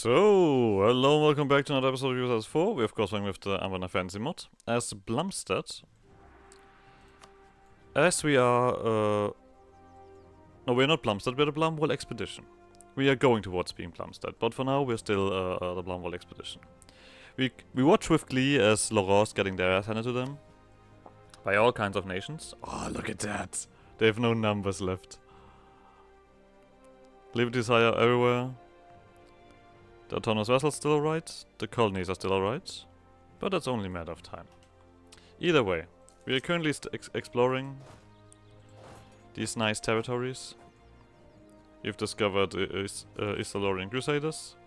So, hello and welcome back to another episode of Users 4. We're of course going with the Anbennar fancy mod as Plumstead. As we are, no, we're not Plumstead, we're the Plumwall Expedition. We are going towards being Plumstead, but for now we're still the Plumwall Expedition. We watch with glee as Laurent's getting their ass handed to them by all kinds of nations. Oh, look at that! They have no numbers left. Liberties higher everywhere. The autonomous vessel's still alright, the colonies are still alright, but that's only a matter of time. Either way, we are currently exploring these nice territories. You've discovered Istalorian Crusaders,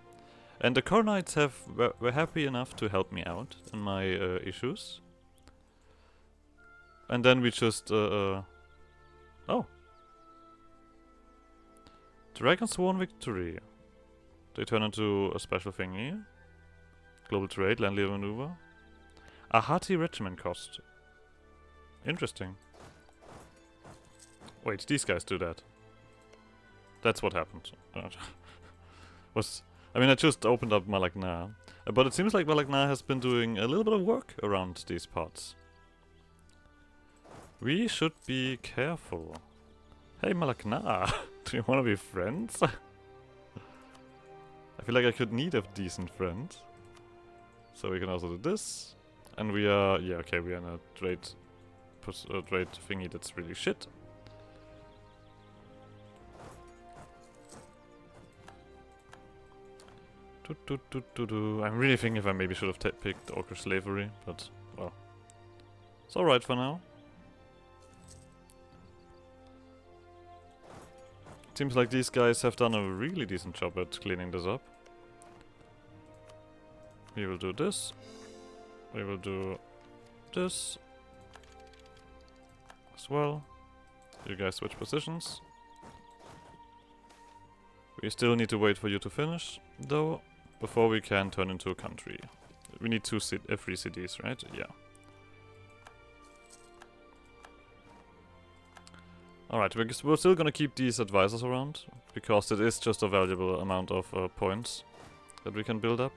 and the Cornites were happy enough to help me out in my issues. And then we just oh, Dragon Sworn Victory. They turn into a special thingy. Global trade, land leader maneuver. A hearty regiment cost. Interesting. Wait, these guys do that. That's what happened. I mean, I just opened up Malakna, but it seems like Malakna has been doing a little bit of work around these parts. We should be careful. Hey Malakna, do you want to be friends? I feel like I could need a decent friend. So we can also do this. And we are, yeah, okay, we are in a trade thingy that's really shit. I'm really thinking if I maybe should have picked Orcish Slavery, but, well. It's alright for now. Seems like these guys have done a really decent job at cleaning this up. We will do this. We will do this as well. You guys switch positions. We still need to wait for you to finish, though, before we can turn into a country. We need free cities, right? Yeah. Alright, we're still gonna keep these advisors around, because it is just a valuable amount of points that we can build up.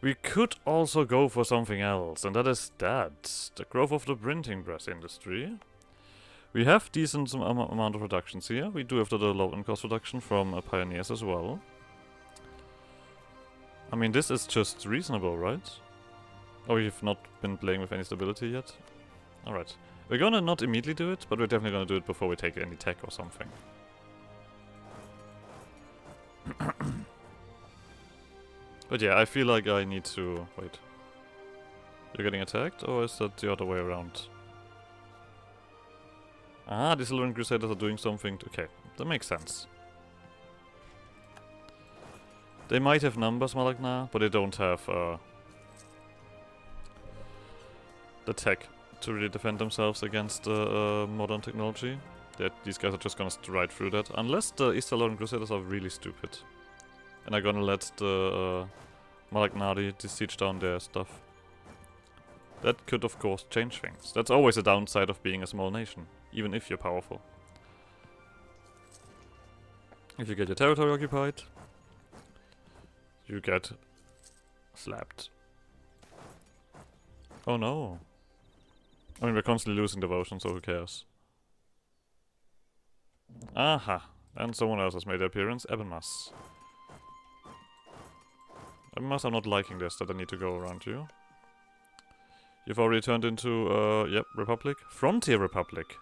We could also go for something else, and that is that. The growth of the printing press industry. We have decent amount of reductions here. We do have the development cost reduction from pioneers as well. I mean, this is just reasonable, right? Oh, you've not been playing with any stability yet? Alright. We're gonna not immediately do it, but we're definitely gonna do it before we take any tech or something. But yeah, I feel like I need to... Wait. You're getting attacked, or is that the other way around? Ah, the Istalorian Crusaders are doing something... Okay, that makes sense. They might have numbers, Malakna, but they don't have the tech to really defend themselves against modern technology. These guys are just gonna stride through that. Unless the Istalorian Crusaders are really stupid. And are gonna let the Malaknadi siege down their stuff. That could of course change things. That's always a downside of being a small nation, even if you're powerful. If you get your territory occupied, you get slapped. Oh no. I mean, we're constantly losing devotion, so who cares? Aha! And someone else has made their appearance, Anbennar. Anbennar, I'm not liking this, that I need to go around you. You've already turned into, yep, Republic. Frontier Republic!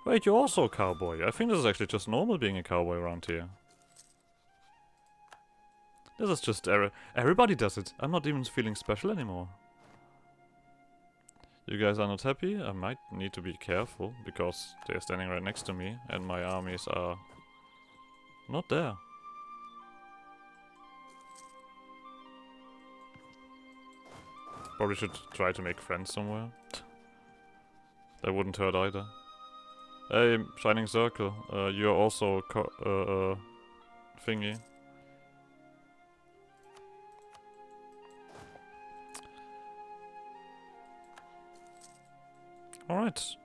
Wait, you're also a cowboy. I think this is actually just normal being a cowboy around here. This is just everybody does it. I'm not even feeling special anymore. You guys are not happy? I might need to be careful, because they're standing right next to me, and my armies are not there. Probably should try to make friends somewhere. That wouldn't hurt either. Hey, Shining Circle, you're also thingy. Alright.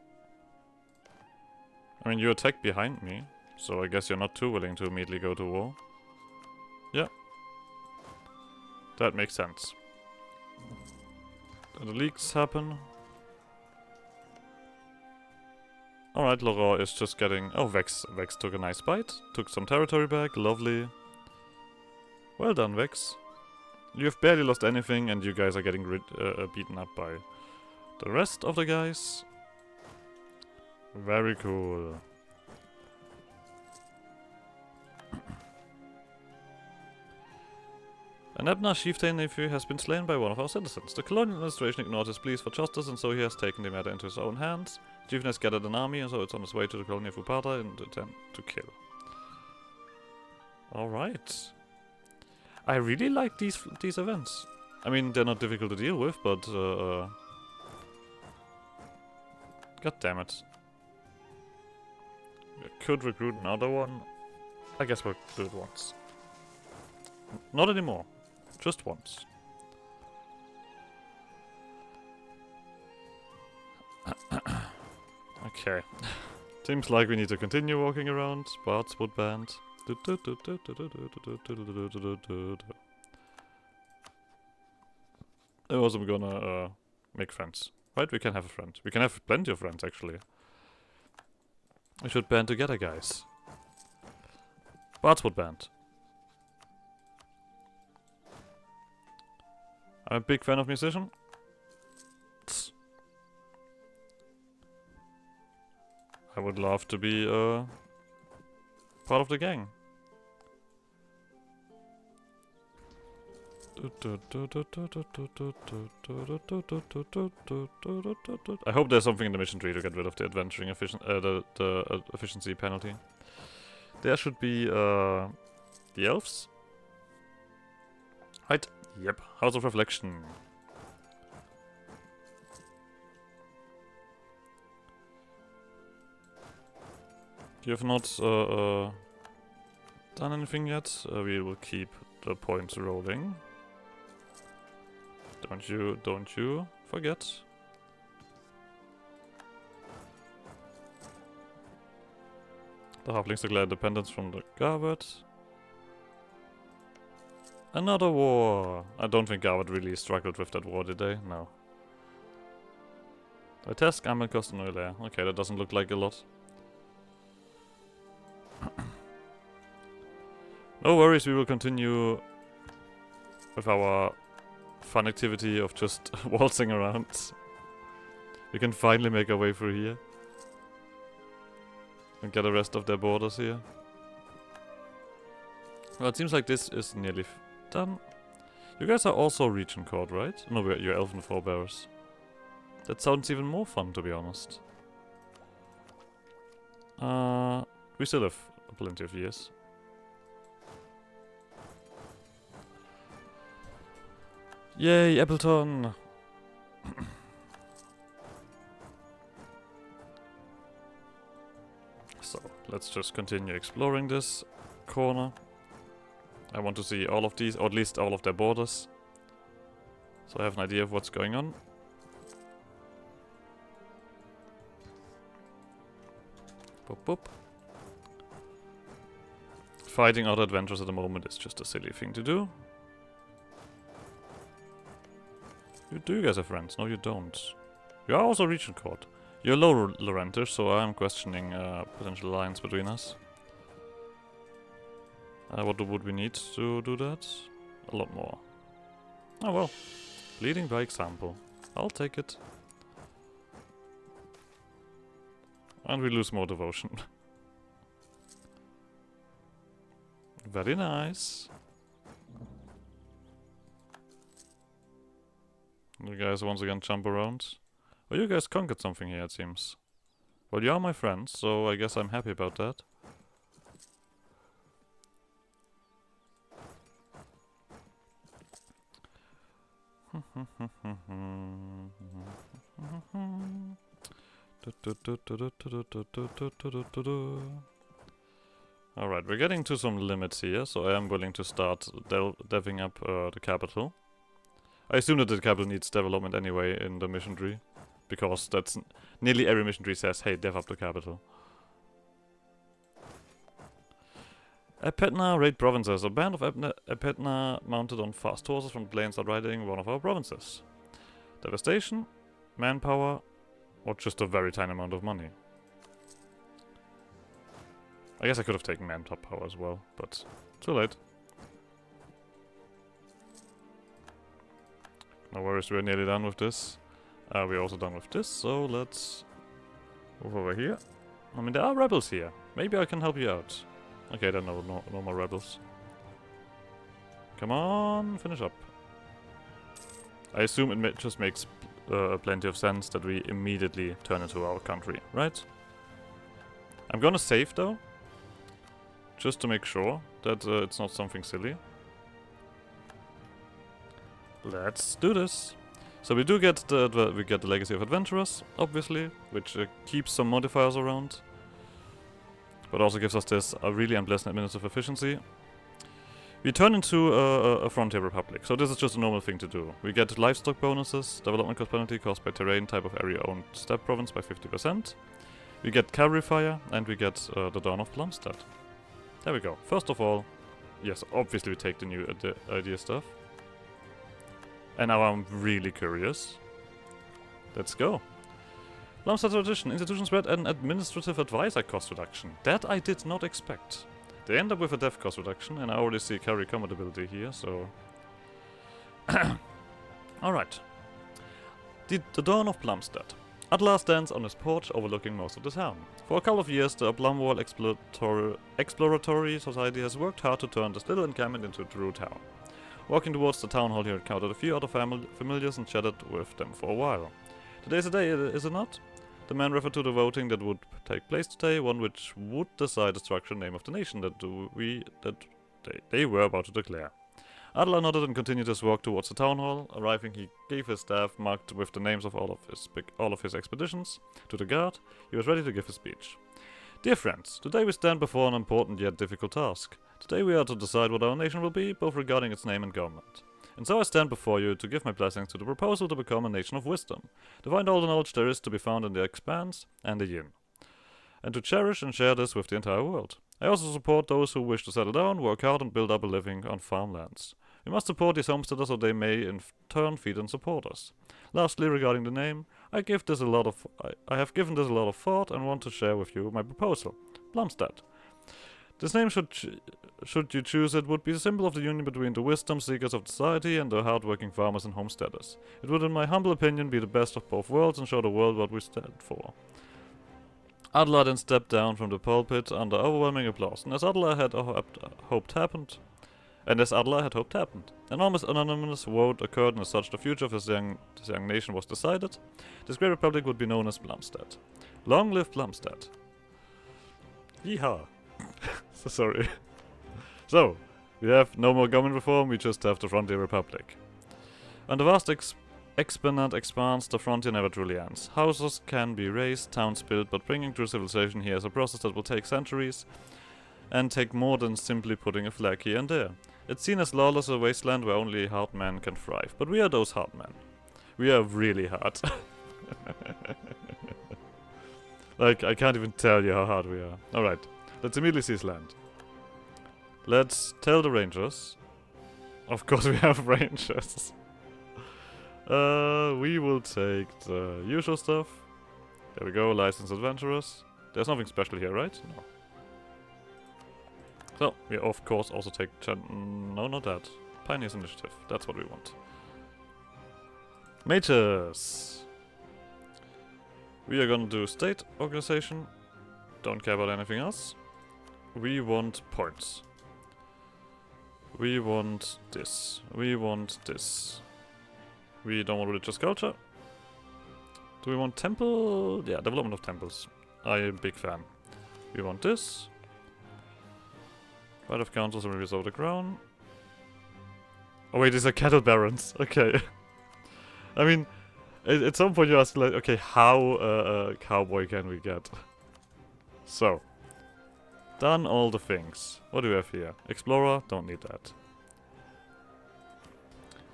I mean, you attacked behind me, So I guess you're not too willing to immediately go to war. Yeah. That makes sense. The leaks happen. Alright, Laurent is just getting... Oh, Vex. Vex took a nice bite. Took some territory back. Lovely. Well done, Vex. You've barely lost anything, and you guys are getting beaten up by the rest of the guys. Very cool. An Anbennar chieftain nephew has been slain by one of our citizens. The colonial administration ignored his pleas for justice, and so he has taken the matter into his own hands. The chieftain has gathered an army, and so it's on its way to the colony of Upata in the attempt to kill. Alright. I really like these events. I mean, they're not difficult to deal with, but god damn it. We could recruit another one. I guess we'll do it once. Not anymore. Just once. Okay. Seems like we need to continue walking around. Bart's wood band. I was gonna make friends. Right? We can have a friend. We can have plenty of friends, actually. We should band together, guys. Bart's wood band. I'm a big fan of musician. I would love to be part of the gang. I hope there's something in the mission tree to get rid of the adventuring efficiency penalty. There should be the elves. Right. Yep. House of Reflection. You have not done anything yet. We will keep the points rolling. Don't you forget. The halflings declare independence from the Garwood. Another war! I don't think Garwood really struggled with that war, did they? No. A task, Amel cost an oil. Okay, that doesn't look like a lot. No worries, we will continue with our fun activity of just waltzing around. We can finally make our way through here. And get the rest of their borders here. Well, it seems like this is nearly done. You guys are also region court, right? No, you're elven forebearers. That sounds even more fun, to be honest. We still have plenty of years. Yay, Appleton! So, let's just continue exploring this corner. I want to see all of these, or at least all of their borders. So I have an idea of what's going on. Boop boop. Fighting other adventurers at the moment is just a silly thing to do. Do you guys have friends? No, you don't. You are also region court. You're low Laurentish, so I'm questioning potential alliance between us. What would we need to do that? A lot more. Oh well. Leading by example. I'll take it. And we lose more devotion. Very nice. You guys once again jump around. Oh, you guys conquered something here, it seems. Well, you are my friends, so I guess I'm happy about that. Alright, we're getting to some limits here, so I am willing to start deving up the capital. I assume that the capital needs development anyway in the mission tree, because that's nearly every mission tree says, hey, dev up the capital. Anbennar raid provinces. A band of Anbennar mounted on fast horses from the plains are raiding one of our provinces. Devastation, manpower, or just a very tiny amount of money. I guess I could have taken manpower as well, but too late. No worries, we're nearly done with this. We're also done with this, so let's move over here. I mean, there are rebels here. Maybe I can help you out. Okay, there are no more rebels. Come on, finish up. I assume it just makes plenty of sense that we immediately turn into our country, right? I'm gonna save though, just to make sure that it's not something silly. Let's do this. So we do get the Legacy of Adventurers, obviously, which keeps some modifiers around, but also gives us this really unpleasant administrative efficiency. We turn into a frontier republic, so this is just a normal thing to do. We get livestock bonuses, development cost penalty caused by terrain, type of area owned steppe province by 50%. We get cavalry fire, and we get the dawn of Plumstead. There we go. First of all, yes, obviously we take the new idea stuff. And now I'm really curious. Let's go. Plumstead tradition. Institutions spread an administrative advisor cost reduction. That I did not expect. They end up with a dev cost reduction, and I already see carry combat ability here, so... Alright. The dawn of Plumstead. Adlar stands on his porch overlooking most of the town. For a couple of years, the Plumwall Exploratory Society has worked hard to turn this little encampment into a true town. Walking towards the town hall, he encountered a few other familiars and chatted with them for a while. Today's a day, is it not? The man referred to the voting that would take place today, one which would decide the structure and name of the nation that they were about to declare. Adler nodded and continued his walk towards the town hall. Arriving, he gave his staff, marked with the names of all of his expeditions, to the guard. He was ready to give his speech. Dear friends, today we stand before an important yet difficult task. Today we are to decide what our nation will be, both regarding its name and government. And so I stand before you to give my blessings to the proposal to become a nation of wisdom, to find all the knowledge there is to be found in the expanse and the yin, and to cherish and share this with the entire world. I also support those who wish to settle down, work hard and build up a living on farmlands. We must support these homesteaders so they may in turn feed and support us. Lastly, regarding the name, I have given this a lot of thought and want to share with you my proposal. Plumstead. This name, should you choose it, would be a symbol of the union between the wisdom seekers of society and the hard-working farmers and homesteaders. It would, in my humble opinion, be the best of both worlds and show the world what we stand for. Adler then stepped down from the pulpit under overwhelming applause, and as Adler had hoped happened, an almost anonymous vote occurred, and as such the future of this young nation was decided. This great republic would be known as Plumstead. Long live Plumstead. Yeehaw. Sorry. So, we have no more government reform, we just have the Frontier Republic. On the vast expanse expanse, the frontier never truly ends. Houses can be raised, towns built, but bringing true civilization here is a process that will take centuries and take more than simply putting a flag here and there. It's seen as lawless a wasteland where only hard men can thrive, but we are those hard men. We are really hard. Like, I can't even tell you how hard we are. Alright, let's immediately seize land. Let's tell the rangers. Of course we have rangers. We will take the usual stuff. There we go, licensed adventurers. There's nothing special here, right? No. So, we of course also take no, not that. Pioneers Initiative. That's what we want. Mages. We are gonna do state organization. Don't care about anything else. We want points. We want this. We want this. We don't want religious culture. Do we want temple? Yeah, development of temples. I am a big fan. We want this. Right of councils and reviews over the crown. Oh wait, these are cattle barons. Okay. I mean, at some point you ask like, okay, how cowboy can we get? So. Done all the things. What do we have here? Explorer? Don't need that.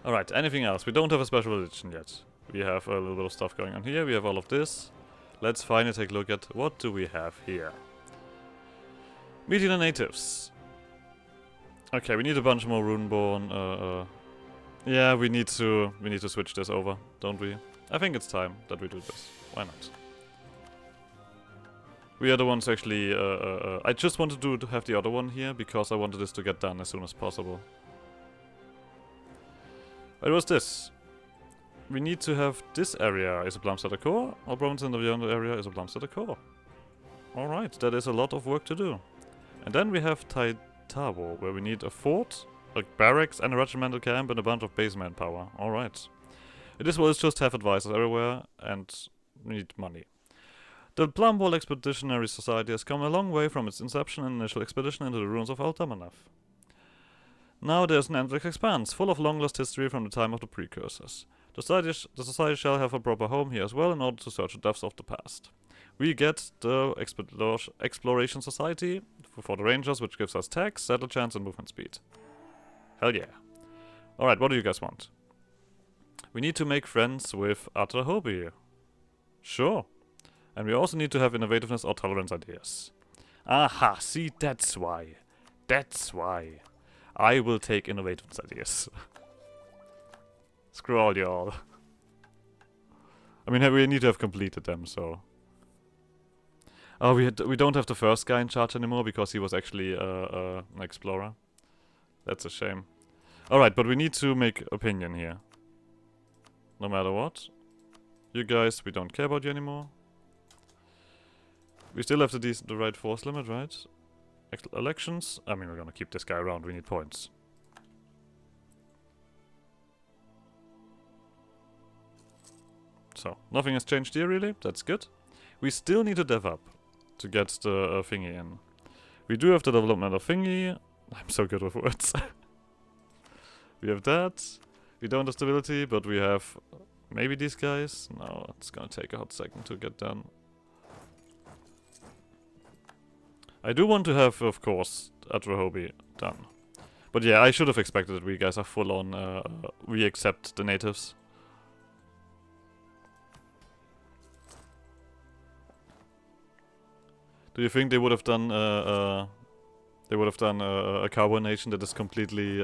Alright, anything else? We don't have a special religion yet. We have a little bit of stuff going on here. We have all of this. Let's finally take a look at what do we have here. Meeting the natives. Okay, we need a bunch more Runeborn. Yeah, we need to switch this over, don't we? I think it's time that we do this. Why not? We are the ones actually. I just wanted to have the other one here because I wanted this to get done as soon as possible. It was this. We need to have this area is a Plumstead core, or province in the beyond area is a Plumstead core. Alright, that is a lot of work to do. And then we have Taitabo, where we need a fort, a barracks, and a regimental camp, and a bunch of base manpower. Alright. This will just have advisors everywhere, and we need money. The Plumwall Expeditionary Society has come a long way from its inception and initial expedition into the ruins of Anbennar. Now there's an endless expanse, full of long-lost history from the time of the precursors. The society shall have a proper home here as well in order to search the depths of the past. We get the Exploration Society for the Rangers, which gives us tax, settle chance, and movement speed. Hell yeah. Alright, what do you guys want? We need to make friends with Atrahobi. Sure. And we also need to have innovativeness or tolerance ideas. Aha, see, that's why. That's why. I will take innovativeness ideas. Screw all y'all. I mean, we need to have completed them, so... Oh, we don't have the first guy in charge anymore because he was actually an explorer. That's a shame. Alright, but we need to make opinion here. No matter what. You guys, we don't care about you anymore. We still have the right force limit, right? Elections. I mean, we're gonna keep this guy around. We need points. So, nothing has changed here, really. That's good. We still need to dev up to get the thingy in. We do have the development of thingy. I'm so good with words. We have that. We don't have stability, but we have maybe these guys. No, it's gonna take a hot second to get done. I do want to have, of course, Atrahobi done. But yeah, I should have expected that we guys are full on, we accept the natives. Do you think they would have done, a cowboy nation that is completely,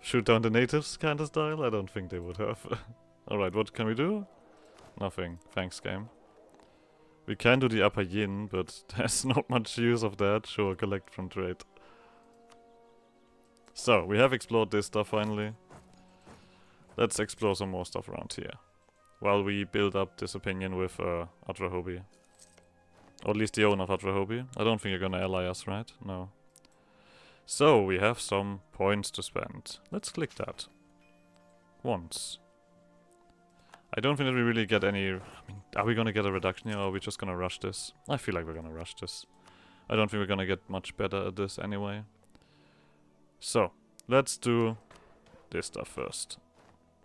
shoot down the natives kind of style? I don't think they would have. Alright, what can we do? Nothing. Thanks, game. We can do the upper yin, but there's not much use of that. Sure, collect from trade. So, we have explored this stuff finally. Let's explore some more stuff around here. While we build up this opinion with Atrahobi. Or at least the owner of Atrahobi. I don't think you're gonna ally us, right? No. So, we have some points to spend. Let's click that. Once. I don't think that we really get any... I mean, are we gonna get a reduction here or are we just gonna rush this? I feel like we're gonna rush this. I don't think we're gonna get much better at this anyway. So, let's do this stuff first.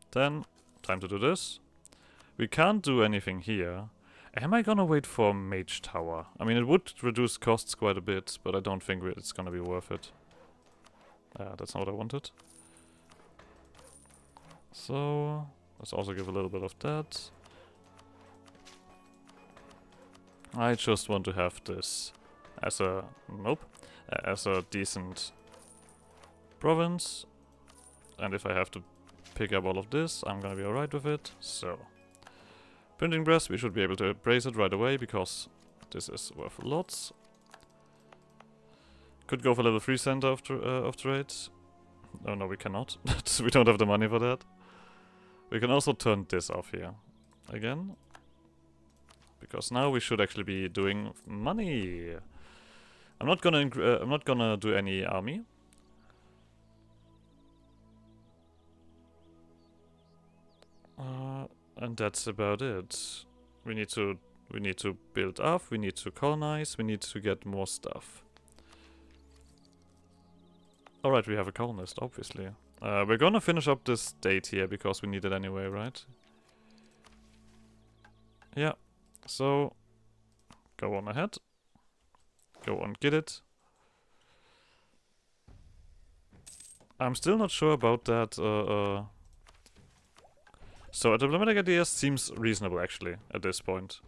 Then, time to do this. We can't do anything here. Am I gonna wait for Mage Tower? I mean, it would reduce costs quite a bit, but I don't think it's gonna be worth it. That's not what I wanted. So... let's also give a little bit of that. I just want to have this as a... nope. As a decent province. And if I have to pick up all of this, I'm gonna be alright with it. So... printing press, we should be able to appraise it right away, because this is worth lots. Could go for level 3 center of trade. Oh no, we cannot. We don't have the money for that. We can also turn this off here again, because now we should actually be doing money. I'm not gonna do any army. And that's about it. We need to build up. We need to colonize. We need to get more stuff. All right, we have a colonist, obviously. We're gonna finish up this state here because we need it anyway, right? Yeah. So, go on ahead. Go on, get it. I'm still not sure about that. So, a diplomatic idea seems reasonable, actually, at this point.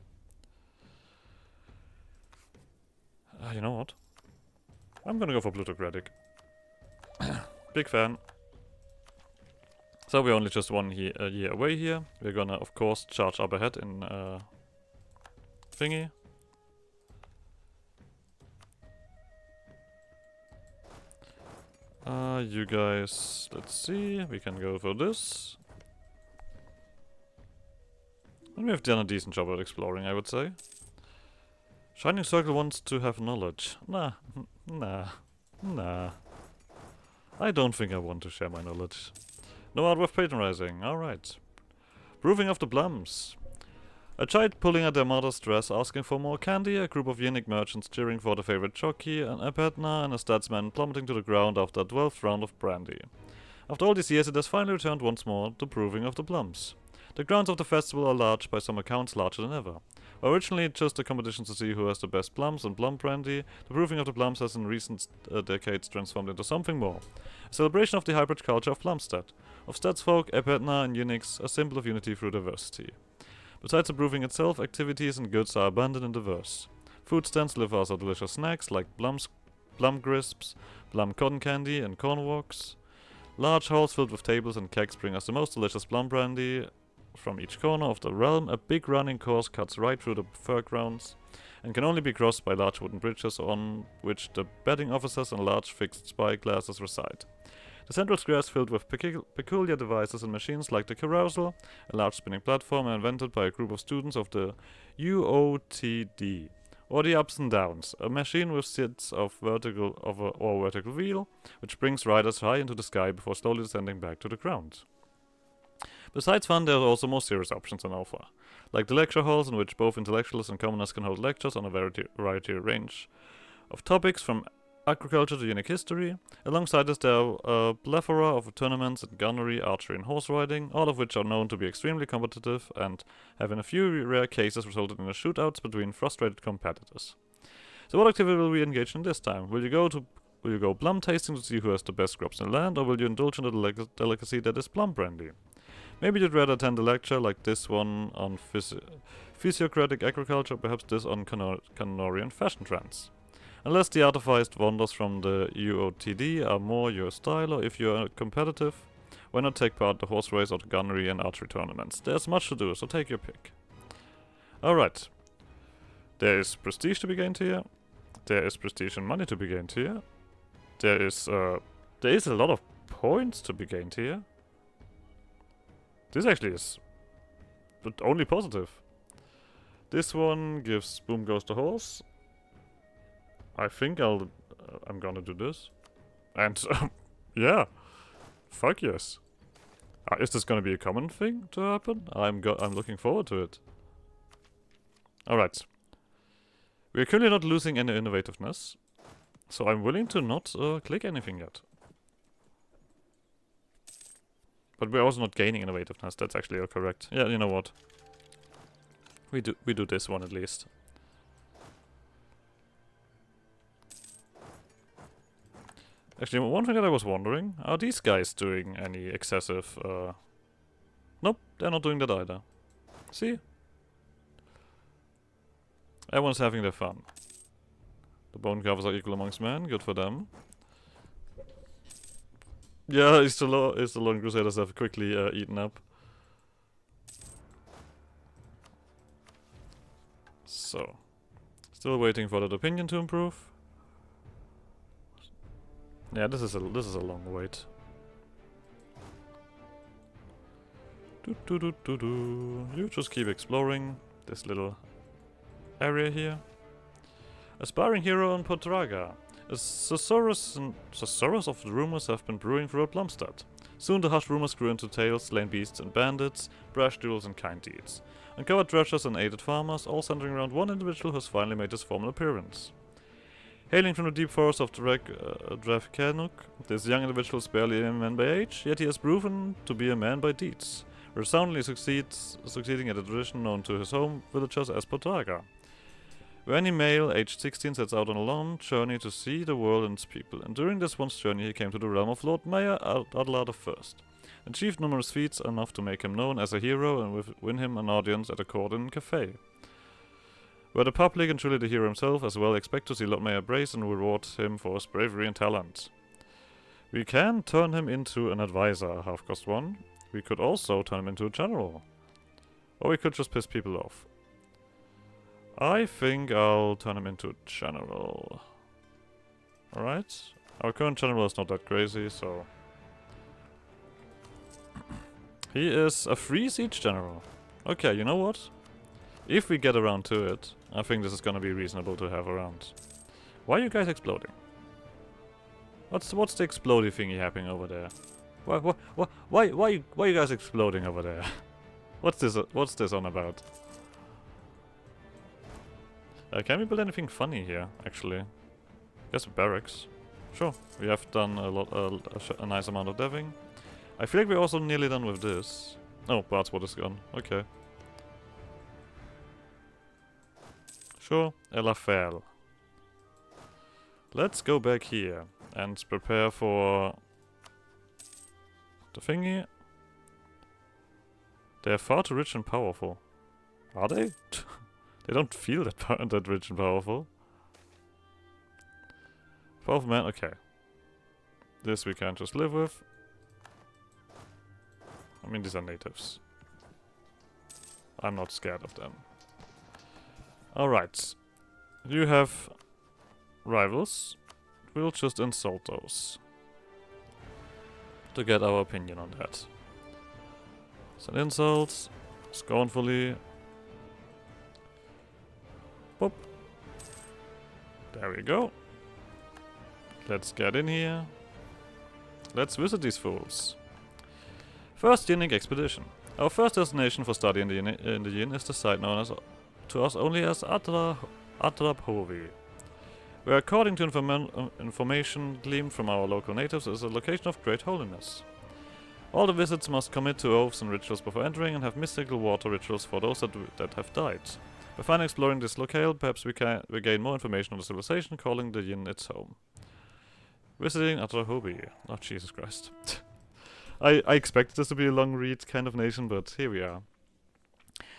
You know what? I'm gonna go for plutocratic. Big fan. So we're only just one year away here. We're gonna, of course, charge up ahead in thingy. You guys, let's see. We can go for this. And we have done a decent job at exploring, I would say. Shining Circle wants to have knowledge. Nah. I don't think I want to share my knowledge. No art worth patronizing. Alright. Proving of the plums. A child pulling at their mother's dress asking for more candy, a group of Yannick merchants cheering for their favorite jockey, an Anbennar and a statsman plummeting to the ground after a 12th round of brandy. After all these years it has finally returned once more, the proving of the plums. The grounds of the festival are large, by some accounts larger than ever. Originally just a competition to see who has the best plums and plum brandy, the proving of the plums has in recent decades transformed into something more. A celebration of the hybrid culture of Plumstead, of stadsfolk, Anbennar and Unix, a symbol of unity through diversity. Besides the proving itself, activities and goods are abundant and diverse. Food stands deliver us delicious snacks like plum crisps, plum cotton candy and corn walks. Large halls filled with tables and kegs bring us the most delicious plum brandy from each corner of the realm. A big running course cuts right through the fair grounds and can only be crossed by large wooden bridges on which the betting officers and large fixed spyglasses reside. The central square is filled with peculiar devices and machines like the carousel, a large spinning platform invented by a group of students of the UOTD, or the ups and downs, a machine with seats of vertical wheel, which brings riders high into the sky before slowly descending back to the ground. Besides fun, there are also more serious options on offer, like the lecture halls in which both intellectuals and commoners can hold lectures on a variety range of topics from agriculture to unique history. Alongside this there are a plethora of tournaments in gunnery, archery and horse riding, all of which are known to be extremely competitive and have in a few rare cases resulted in shootouts between frustrated competitors. So what activity will we engage in this time? Will you go plum tasting to see who has the best crops in the land, or will you indulge in the delicacy that is plum brandy? Maybe you'd rather attend a lecture like this one on physiocratic agriculture, perhaps this on Canorian fashion trends. Unless the artificed wonders from the UOTD are more your style, or if you are competitive, why not take part in the horse race or the gunnery and archery tournaments? There's much to do, so take your pick. Alright. There is prestige to be gained here. There is prestige and money to be gained here. There is a lot of points to be gained here. This actually is but only positive. This one gives boom goes the horse. I think I'm gonna do this. And, yeah. Fuck yes. Is this gonna be a common thing to happen? I'm looking forward to it. Alright. We're currently not losing any innovativeness, so I'm willing to not click anything yet. But we're also not gaining innovativeness, that's actually correct. Yeah, you know what? We do this one at least. Actually, one thing that I was wondering, are these guys doing any excessive, Nope, they're not doing that either. See? Everyone's having their fun. The bone carvers are equal amongst men, good for them. Yeah, it's the Lone Crusaders have quickly eaten up. So, still waiting for that opinion to improve. Yeah, this is a long wait. You just keep exploring this little area here. Aspiring hero on Potraga. A susurrus of rumors have been brewing throughout Plumstead. Soon the hushed rumors grew into tales, slain beasts and bandits, brash duels and kind deeds. Uncovered treasures and aided farmers, all centering around one individual who has finally made his formal appearance. Hailing from the deep forest of Drevkenuk, this young individual is barely a man by age, yet he has proven to be a man by deeds, resoundingly succeeding at a tradition known to his home villagers as Potraga. Where any male, aged 16, sets out on a long journey to see the world and its people, and during this once journey he came to the realm of Lord Mayor Adlard I, achieved numerous feats enough to make him known as a hero and win him an audience at a court and cafe. Where the public and truly the hero himself as well expect to see Lord Mayor praise and reward him for his bravery and talent. We can turn him into an advisor, half cost 1. We could also turn him into a general. Or we could just piss people off. I think I'll turn him into a general. Alright. Our current general is not that crazy, so... He is a free siege general. Okay, you know what? If we get around to it, I think this is gonna be reasonable to have around. Why are you guys exploding? What's the exploding thingy happening over there? Why you guys exploding over there? What's this on about? Can we build anything funny here, actually? Guess barracks. Sure, we have done a nice amount of deving. I feel like we're also nearly done with this. Oh, Bardswood is gone. Okay. Sure, Elafel. Let's go back here and prepare for the thingy. They're far too rich and powerful. Are they? They don't feel that rich and powerful. 12 men, okay. This we can just live with. I mean, these are natives. I'm not scared of them. Alright. You have rivals. We'll just insult those. To get our opinion on that. Send insults. Scornfully. Boop. There we go. Let's get in here. Let's visit these fools. First Yinnic expedition. Our first destination for study in the Yin is the site known as to us only as Adrabhovi, where according to information gleaned from our local natives is a location of great holiness. All the visits must commit to oaths and rituals before entering and have mystical water rituals for those that have died. By finally exploring this locale, perhaps we gain more information on the civilization calling the Yin its home. Visiting Adrahobi. Oh, Jesus Christ. I expected this to be a long read kind of nation, but here we are.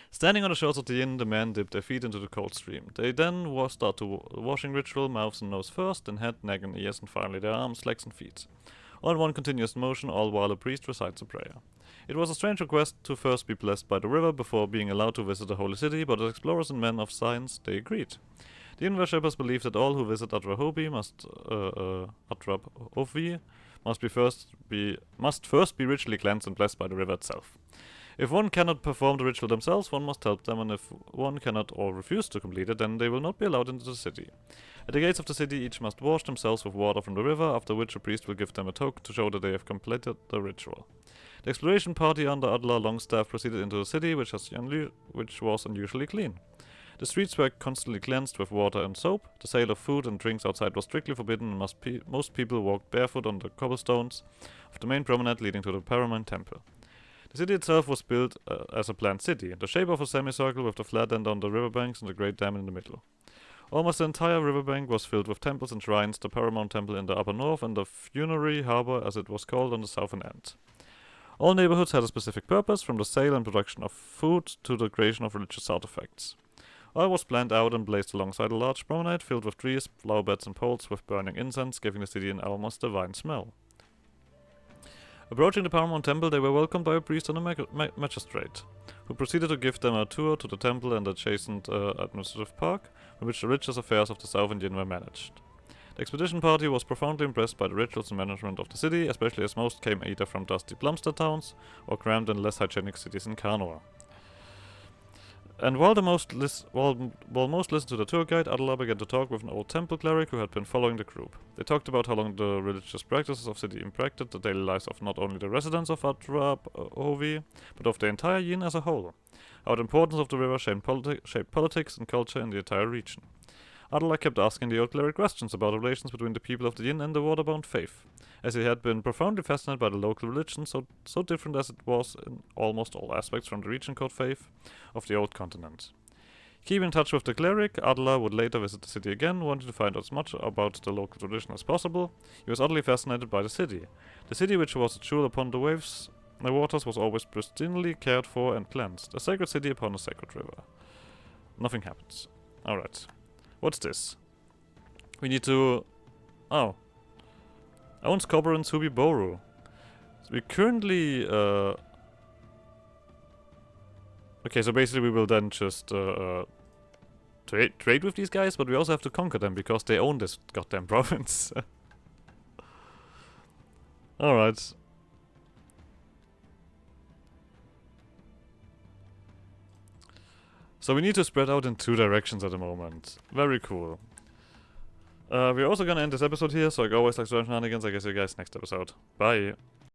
Standing on the shores of the Yin, the men dip their feet into the cold stream. They then start the washing ritual, mouths and nose first, then head, neck and ears, and finally their arms, legs and feet. All in one continuous motion, all while a priest recites a prayer. It was a strange request to first be blessed by the river before being allowed to visit the holy city, but as explorers and men of science, they agreed. The Yin worshippers believe that all who visit Adrahobi must first be ritually cleansed and blessed by the river itself. If one cannot perform the ritual themselves, one must help them, and if one cannot or refuse to complete it, then they will not be allowed into the city. At the gates of the city, each must wash themselves with water from the river, after which a priest will give them a token to show that they have completed the ritual. The exploration party under Adler Longstaff proceeded into the city, which was unusually clean. The streets were constantly cleansed with water and soap. The sale of food and drinks outside was strictly forbidden, and most people walked barefoot on the cobblestones of the main promenade leading to the Paramount Temple. The city itself was built as a planned city, in the shape of a semicircle with the flat end on the riverbanks and the great dam in the middle. Almost the entire riverbank was filled with temples and shrines, the Paramount Temple in the upper north and the Funerary Harbor, as it was called, on the southern end. All neighborhoods had a specific purpose, from the sale and production of food to the creation of religious artifacts. All was planned out and blazed alongside a large promenade filled with trees, flower beds and poles with burning incense, giving the city an almost divine smell. Approaching the Paramount Temple, they were welcomed by a priest and a magistrate, who proceeded to give them a tour to the temple and adjacent administrative park, in which the religious affairs of the Southern Yin were managed. The expedition party was profoundly impressed by the rituals and management of the city, especially as most came either from dusty Plumstead towns or crammed and less hygienic cities in Kanoa. And while most listened to the tour guide, Adela began to talk with an old temple cleric who had been following the group. They talked about how long the religious practices of the city impacted the daily lives of not only the residents of Adrahovi, but of the entire Yin as a whole. How the importance of the river shaped politics and culture in the entire region. Adela kept asking the old cleric questions about the relations between the people of the Yin and the waterbound faith, as he had been profoundly fascinated by the local religion, so different as it was in almost all aspects from the region code faith of the old continent. Keeping in touch with the cleric, Adela would later visit the city again, wanting to find out as much about the local tradition as possible. He was utterly fascinated by the city. The city, which was a jewel upon the waters, was always pristinely cared for and cleansed. A sacred city upon a sacred river. Nothing happens. Alright. What's this? We need to... Oh. Owns copper and Subi Boru. So we currently okay, so basically we will then just trade with these guys, but we also have to conquer them because they own this goddamn province. Alright. So we need to spread out in 2 directions at the moment. Very cool. We're also gonna end this episode here, so like always, like shenanigans. I guess see you guys next episode. Bye.